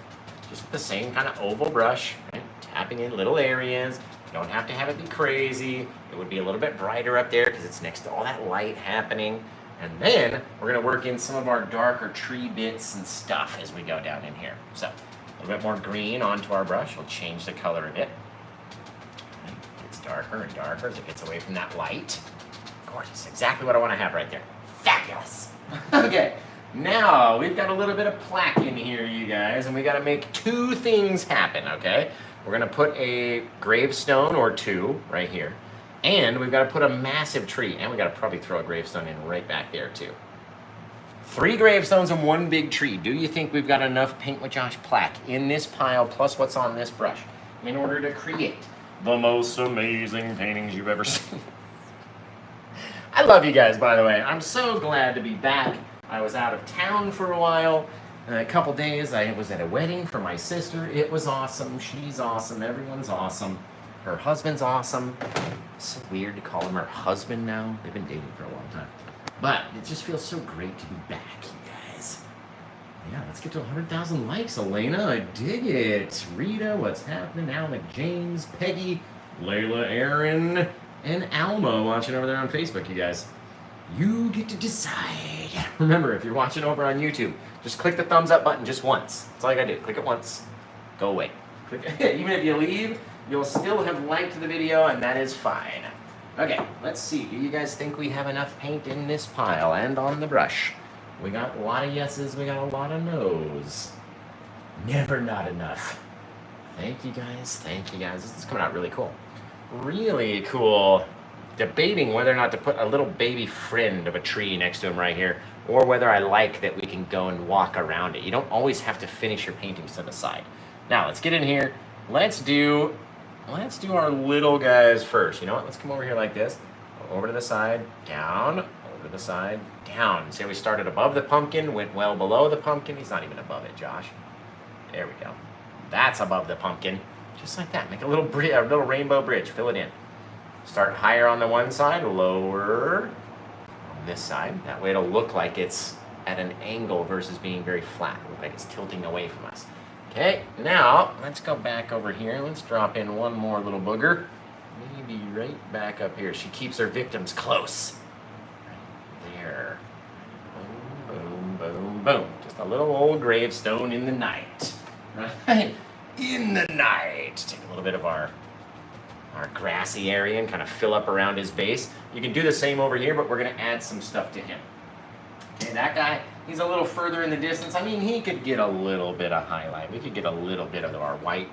Just with the same kind of oval brush, right? Tapping in little areas. You don't have to have it be crazy. It would be a little bit brighter up there because it's next to all that light happening. And then we're going to work in some of our darker tree bits and stuff as we go down in here. So a little bit more green onto our brush. We'll change the color a bit. It gets darker and darker as it gets away from that light. Gorgeous. Exactly what I want to have right there. Fabulous. Okay. Now, we've got a little bit of plaque in here, you guys, and we got to make two things happen, okay? We're going to put a gravestone or two right here, and we've got to put a massive tree, and we got to probably throw a gravestone in right back there, too. 3 gravestones and 1 big tree. Do you think we've got enough Paint with Josh plaque in this pile, plus what's on this brush, in order to create the most amazing paintings you've ever seen? I love you guys, by the way. I'm so glad to be back. I was out of town for a while, a couple days. I was at a wedding for my sister. It was awesome. She's awesome. Everyone's awesome. Her husband's awesome. It's so weird to call him her husband now. They've been dating for a long time. But it just feels so great to be back, you guys. Yeah, let's get to 100,000 likes, Elena. I dig it. Rita, what's happening? Alec, James, Peggy, Layla, Aaron, and Alma watching over there on Facebook, you guys. You get to decide. Remember, if you're watching over on YouTube, just click the thumbs up button just once. That's all you gotta do. Click it once. Go away. Click it. Even if you leave, you'll still have liked the video, and that is fine. Okay, let's see. Do you guys think we have enough paint in this pile and on the brush? We got a lot of yeses. We got a lot of no's. Never not enough. Thank you guys. Thank you guys. This is coming out really cool. Really cool. Debating whether or not to put a little baby friend of a tree next to him right here, or whether I like that we can go and walk around it. You don't always have to finish your paintings to the side. Now let's get in here. Let's do our little guys first. You know what? Let's come over here like this. Over to the side, down, over to the side, down. See how we started above the pumpkin, went well below the pumpkin. He's not even above it, Josh. There we go. That's above the pumpkin. Just like that. Make a little rainbow bridge. Fill it in. Start higher on the one side, lower on this side. That way it'll look like it's at an angle versus being very flat. Look like it's tilting away from us. Okay, now let's go back over here. Let's drop in one more little booger. Maybe right back up here. She keeps her victims close. Right there. Boom, boom, boom, boom. Just a little old gravestone in the night. Right? In the night. Take a little bit of our grassy area and kind of fill up around his base. You can do the same over here, but we're going to add some stuff to him. Okay, that guy, he's a little further in the distance. I mean, he could get a little bit of highlight. We could get a little bit of our white.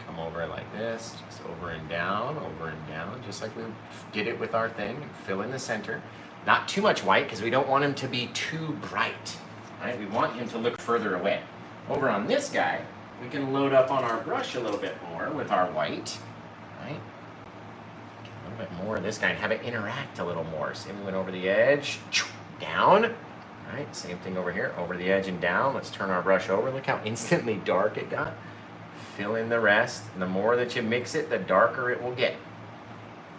Come over like this, just over and down, just like we did it with our thing. Fill in the center. Not too much white, because we don't want him to be too bright. Right? We want him to look further away. Over on this guy, we can load up on our brush a little bit more with our white. Right? A little bit more of this guy and have it interact a little more. See, we went over the edge, down, All right, same thing over here, over the edge and down. Let's turn our brush over. Look how instantly dark it got. Fill in the rest. And the more that you mix it, the darker it will get.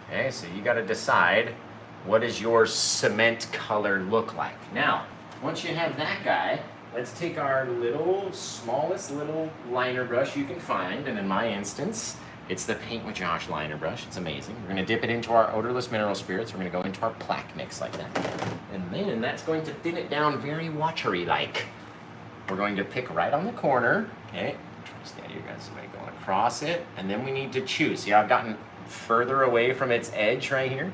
Okay, so you got to decide, what does your cement color look like? Now, once you have that guy, let's take our smallest little liner brush you can find, and in my instance, it's the Paint with Josh liner brush. It's amazing. We're going to dip it into our odorless mineral spirits. We're going to go into our plaque mix like that. And then that's going to thin it down very watery-like. We're going to pick right on the corner. Okay, try to stand you guys away, going across it, and then we need to choose. See, I've gotten further away from its edge right here.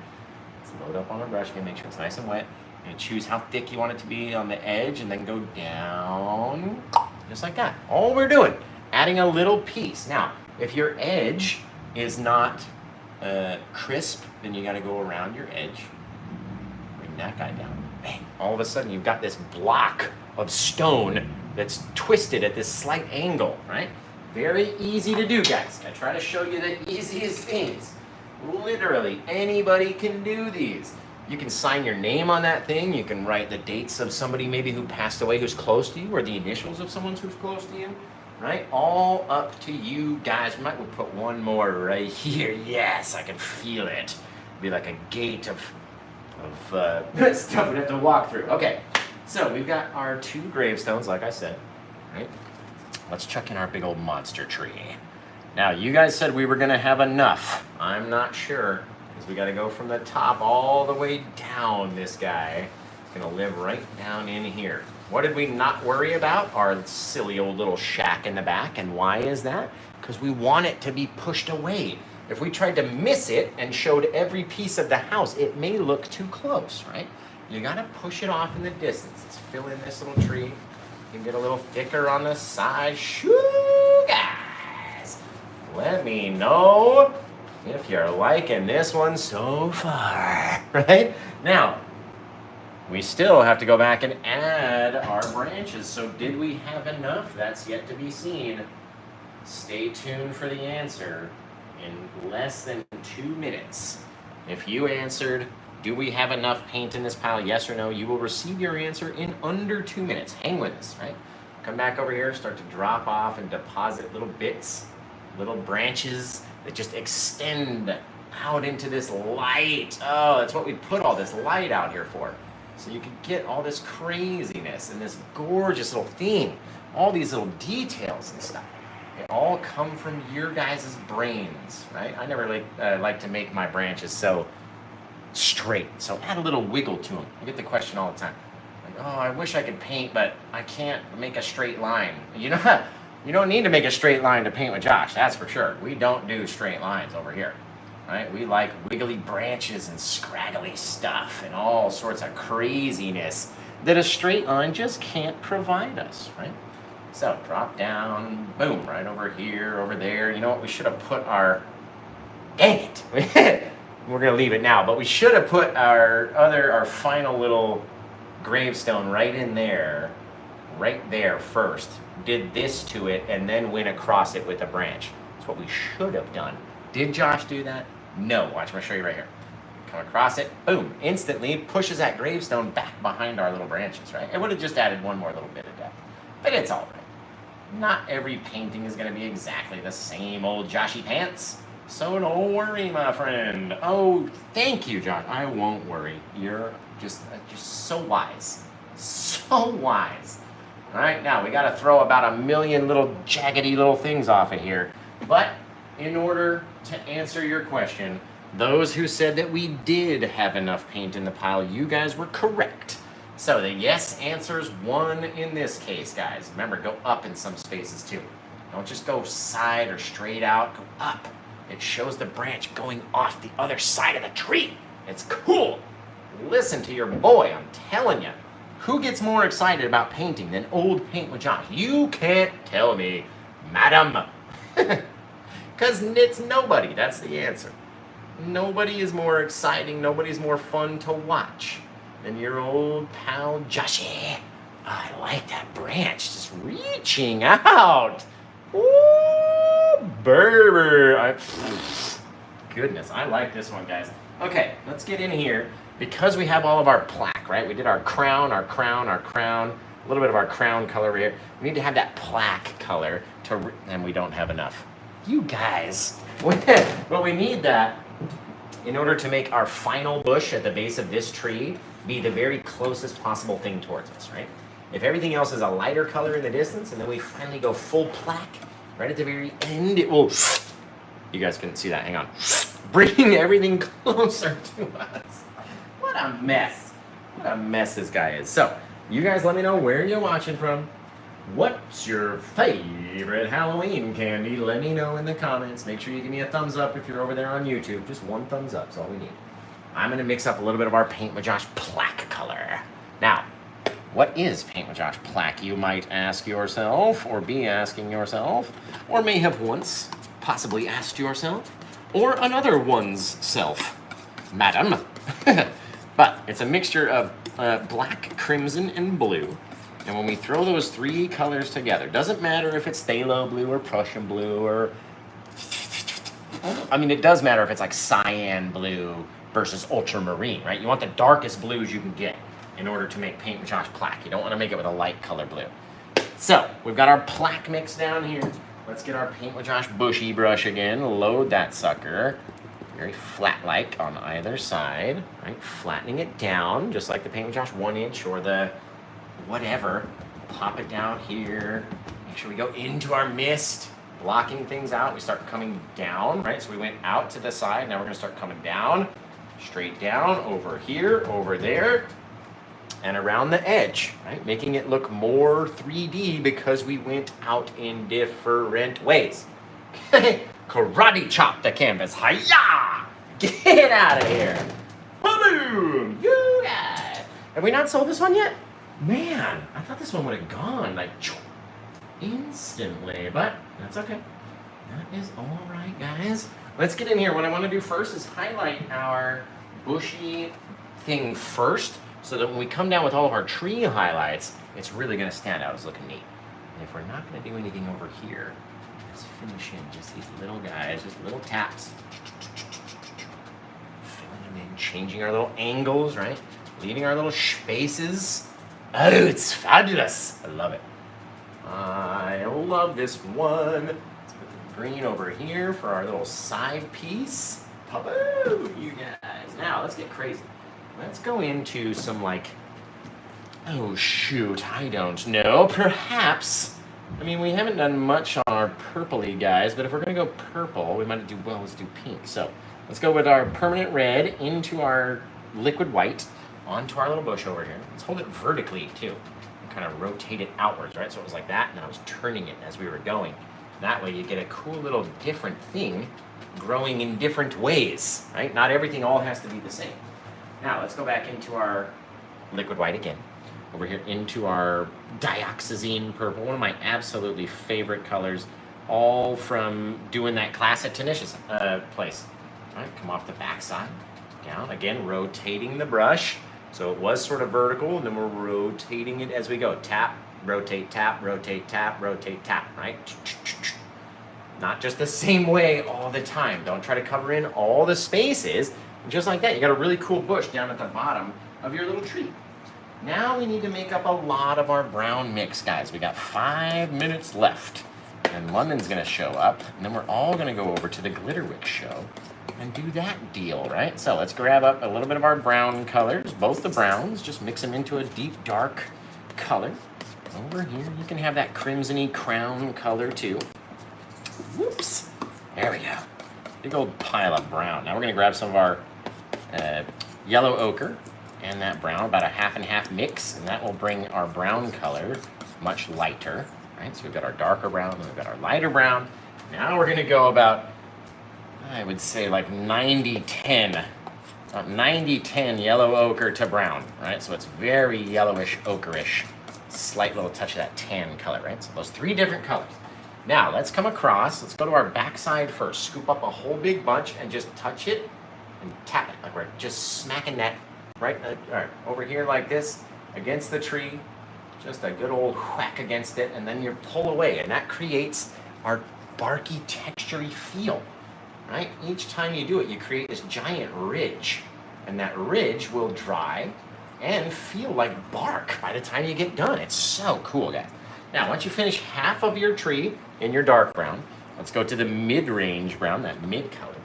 Let's load up on our brush again, make sure it's nice and wet. You're gonna choose how thick you want it to be on the edge, and then go down, just like that. All we're doing, adding a little piece. Now, if your edge is not crisp, then you gotta go around your edge. Bring that guy down. Bang. All of a sudden, you've got this block of stone that's twisted at this slight angle, right? Very easy to do, guys. I try to show you the easiest things. Literally, anybody can do these. You can sign your name on that thing. You can write the dates of somebody maybe who passed away who's close to you, or the initials of someone who's close to you, right? All up to you guys. We might put one more right here. Yes, I can feel it. It'd be like a gate of stuff we'd have to walk through. Okay, so we've got our 2 gravestones, like I said, right? Let's chuck in our big old monster tree. Now, you guys said we were gonna have enough. I'm not sure, because we gotta go from the top all the way down. This guy is gonna live right down in here. What did we not worry about? Our silly old little shack in the back. And why is that? Because we want it to be pushed away. If we tried to miss it and showed every piece of the house, it may look too close, right? You gotta push it off in the distance. Let's fill in this little tree. You can get a little thicker on the side. Shoo, guys! Let me know if you're liking this one so far, right? Now, we still have to go back and add our branches. So did we have enough? That's yet to be seen. Stay tuned for the answer in less than 2 minutes. If you answered, do we have enough paint in this pile, yes or no, you will receive your answer in under 2 minutes. Hang with us, right? Come back over here, start to drop off and deposit little bits, little branches that just extend out into this light. Oh, that's what we put all this light out here for. So you can get all this craziness and this gorgeous little theme, all these little details and stuff. They all come from your guys' brains, right? I never like to make my branches so straight, so add a little wiggle to them. I get the question all the time, like, oh, I wish I could paint, but I can't make a straight line. You know, you don't need to make a straight line to paint with Josh, that's for sure. We don't do straight lines over here, right? We like wiggly branches and scraggly stuff and all sorts of craziness that a straight line just can't provide us, right? So drop down, boom, right over here, over there. You know what, we should have put our, dang it. We're gonna leave it now, but we should have put our final little gravestone right in there, right there first. Did this to it and then went across it with a branch. That's what we should have done. Did Josh do that? No. Watch, I'm gonna show you right here. Come across it, boom, instantly pushes that gravestone back behind our little branches, right? It would have just added one more little bit of depth, but it's all right. Not every painting is gonna be exactly the same old Joshy pants. So don't worry, my friend. Oh, thank you, Josh. I won't worry. You're just so wise. So wise. All right, now we got to throw about 1 million little jaggedy little things off of here. But in order to answer your question, those who said that we did have enough paint in the pile, you guys were correct. So the yes answer's won in this case, guys. Remember, go up in some spaces too. Don't just go side or straight out, go up. It shows the branch going off the other side of the tree. It's cool. Listen to your boy, I'm telling you. Who gets more excited about painting than old Paint with Josh? You can't tell me, madam. Because it's nobody, that's the answer. Nobody is more exciting, nobody's more fun to watch than your old pal Joshy. Oh, I like that branch just reaching out. Ooh, Berber. Goodness, I like this one, guys. Okay, let's get in here. Because we have all of our plaque, right? We did our crown, our crown, our crown, a little bit of our crown color over here. We need to have that plaque color, and we don't have enough. You guys, well, we need that in order to make our final bush at the base of this tree be the very closest possible thing towards us, right? If everything else is a lighter color in the distance, and then we finally go full plaque right at the very end, it will, you guys couldn't see that, hang on, bring everything closer to us. What a mess. What a mess this guy is. So, you guys let me know where you're watching from. What's your favorite Halloween candy? Let me know in the comments. Make sure you give me a thumbs up if you're over there on YouTube. Just one thumbs up is all we need. I'm going to mix up a little bit of our Paint with Josh plaque color. Now, what is Paint with Josh plaque, you might ask yourself, or be asking yourself, or may have once possibly asked yourself, or another one's self, madam. But it's a mixture of black, crimson, and blue. And when we throw those three colors together, doesn't matter if it's phthalo blue or Prussian blue or, I mean, it does matter if it's like cyan blue versus ultramarine, right? You want the darkest blues you can get in order to make Paint with Josh plaque. You don't want to make it with a light color blue. So we've got our plaque mix down here. Let's get our Paint with Josh bushy brush again. Load that sucker. Very flat-like on either side, right? Flattening it down, just like the Paint with Josh 1-inch or the whatever. Pop it down here. Make sure we go into our mist, blocking things out. We start coming down, right? So we went out to the side. Now we're gonna start coming down, straight down, over here, over there, and around the edge, right? Making it look more 3D because we went out in different ways. Karate chop the canvas. Hi-ya! Get out of here. Boom! You guys. Have we not sold this one yet? Man, I thought this one would have gone like instantly, but that's okay. That is all right, guys. Let's get in here. What I want to do first is highlight our bushy thing first, so that when we come down with all of our tree highlights, it's really going to stand out as looking neat. And if we're not going to do anything over here, let's finish in just these little guys, just little taps. Filling them in, changing our little angles, right? Leaving our little spaces. Oh, it's fabulous. I love it. I love this one. Let's put the green over here for our little side piece. Pop-oo, you guys. Now, let's get crazy. Let's go into some like, oh shoot, I don't know. Perhaps, I mean, we haven't done much on our purpley guys, but if we're gonna go purple, we might do, well, let's do pink. So let's go with our permanent red into our liquid white, onto our little bush over here. Let's hold it vertically too. And kind of rotate it outwards, right? So it was like that, and I was turning it as we were going. That way you get a cool little different thing growing in different ways, right? Not everything all has to be the same. Now let's go back into our liquid white again. Over here into our dioxazine purple, one of my absolutely favorite colors, all from doing that class at Tanisha's place. All right, come off the backside, down, again, rotating the brush. So it was sort of vertical, and then we're rotating it as we go. Tap, rotate, tap, rotate, tap, rotate, tap, right? Not just the same way all the time. Don't try to cover in all the spaces. Just like that, you got a really cool bush down at the bottom of your little tree. Now we need to make up a lot of our brown mix, guys. We got 5 minutes left, and London's gonna show up, and then we're all gonna go over to the Glitterwick show and do that deal, right? So let's grab up a little bit of our brown colors, both the browns, just mix them into a deep dark color. Over here, you can have that crimson-y crown color too. Whoops, there we go. Big old pile of brown. Now we're gonna grab some of our yellow ochre and that brown, about a half and half mix, and that will bring our brown color much lighter, right? So we've got our darker brown, and we've got our lighter brown. Now we're gonna go about, I would say like 90-10, about 90-10 yellow ochre to brown, right? So it's very yellowish, ochreish, slight little touch of that tan color, right? So those 3 different colors. Now let's come across, let's go to our backside first, scoop up a whole big bunch and just touch it and tap it, like we're just smacking that right, all right, over here like this, against the tree, just a good old whack against it, and then you pull away, and that creates our barky, textury feel, right? Each time you do it, you create this giant ridge, and that ridge will dry, and feel like bark by the time you get done. It's so cool, guys. Now, once you finish half of your tree in your dark brown, let's go to the mid-range brown, that mid color.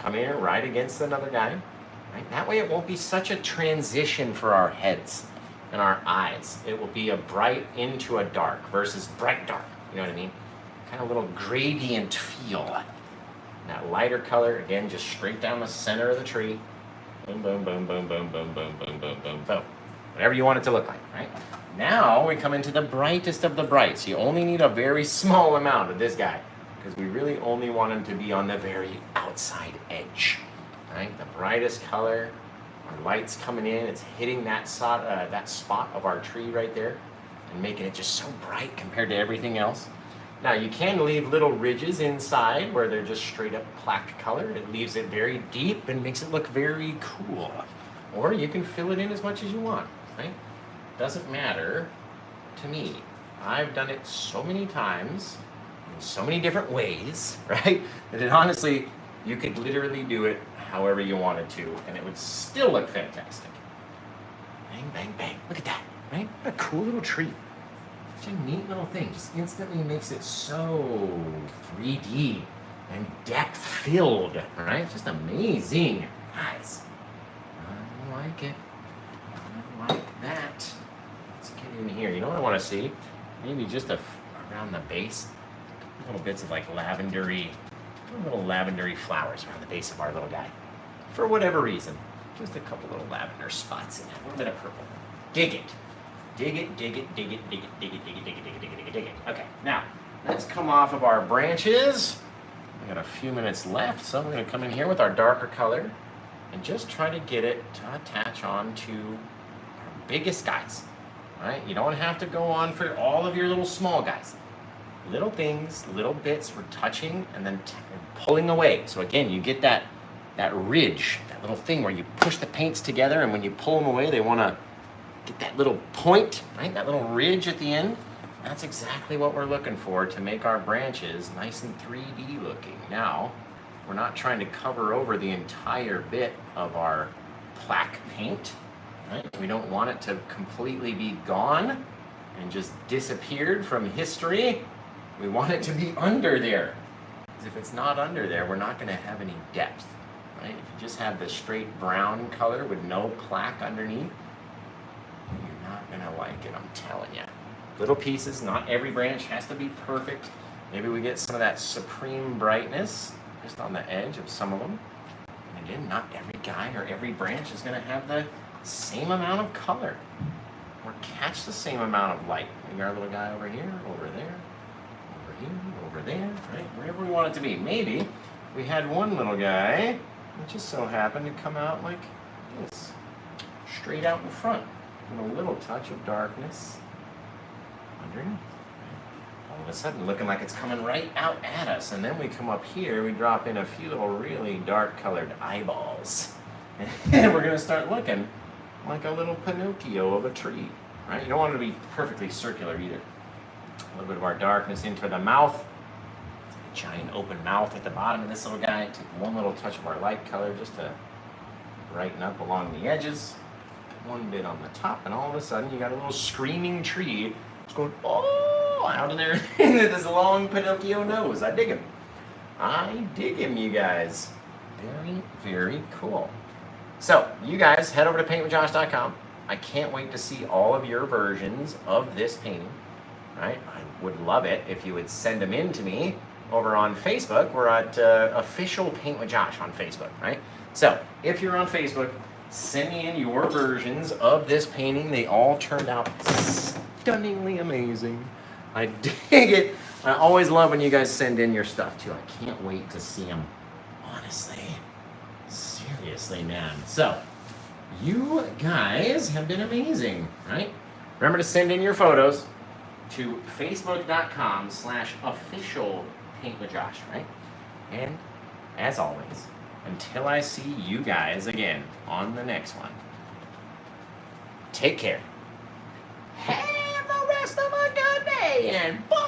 Come here right against another guy. Right? That way it won't be such a transition for our heads and our eyes. It will be a bright into a dark versus bright dark. You know what I mean? Kind of a little gradient feel. That lighter color, again, just straight down the center of the tree. Boom, boom, boom, boom, boom, boom, boom, boom, boom, boom, boom. Whatever you want it to look like, right? Now we come into the brightest of the brights. You only need a very small amount of this guy because we really only want him to be on the very outside edge, right? The brightest color, our light's coming in, it's hitting that spot of our tree right there and making it just so bright compared to everything else. Now you can leave little ridges inside where they're just straight up plaque color. It leaves it very deep and makes it look very cool. Or you can fill it in as much as you want, right? Doesn't matter to me. I've done it so many times, in so many different ways, right? That it honestly, you could literally do it however you wanted to, and it would still look fantastic. Bang, bang, bang. Look at that, right? What a cool little tree. Such a neat little thing. Just instantly makes it so 3D and depth-filled, right? Just amazing. Guys, I like it. I like that. Let's get in here. You know what I want to see? Maybe just around the base, little bits of like lavendery, little lavendery flowers around the base of our little guy. For whatever reason, just a couple little lavender spots in it. A little bit of purple. Dig it. Dig it, dig it, dig it, dig it, dig it, dig it, dig it, dig it, dig it, dig it, dig it. Okay, now, let's come off of our branches. We got a few minutes left, so we're gonna come in here with our darker color and just try to get it to attach on to our biggest guys, all right? You don't have to go on for all of your little small guys. Little things, little bits we're touching and then pulling away. So again, you get that ridge, that little thing where you push the paints together and when you pull them away, they wanna get that little point, right? That little ridge at the end. That's exactly what we're looking for to make our branches nice and 3D looking. Now, we're not trying to cover over the entire bit of our plaque paint, right? We don't want it to completely be gone and just disappeared from history. We want it to be under there. Because if it's not under there, we're not gonna have any depth, right? If you just have the straight brown color with no plaque underneath, you're not gonna like it, I'm telling you. Little pieces, not every branch has to be perfect. Maybe we get some of that supreme brightness just on the edge of some of them. And again, not every guy or every branch is gonna have the same amount of color or catch the same amount of light. Maybe our little guy over here, over there, over here, over there, right? Wherever we want it to be. Maybe we had one little guy that just so happened to come out like this, straight out in front. And a little touch of darkness underneath. All of a sudden looking like it's coming right out at us. And then we come up here, we drop in a few little really dark colored eyeballs. And we're gonna start looking like a little Pinocchio of a tree, right? You don't want it to be perfectly circular either. A little bit of our darkness into the mouth. Giant open mouth at the bottom of this little guy. Take one little touch of our light color just to brighten up along the edges. One bit on the top, and all of a sudden you got a little screaming tree. It's going, oh, out of there into this long Pinocchio nose. I dig him. I dig him, you guys. Very, very cool. So, you guys, head over to paintwithjosh.com. I can't wait to see all of your versions of this painting, right? I would love it if you would send them in to me over on Facebook. We're at Official Paint with Josh on Facebook, right? So, if you're on Facebook, send me in your versions of this painting. They all turned out stunningly amazing. I dig it. I always love when you guys send in your stuff too. I can't wait to see them. Honestly. Seriously, man. So, you guys have been amazing, right? Remember to send in your photos to facebook.com/official paint with Josh, right? And as always, until I see you guys again on the next one, take care. Have the rest of a good day and bye.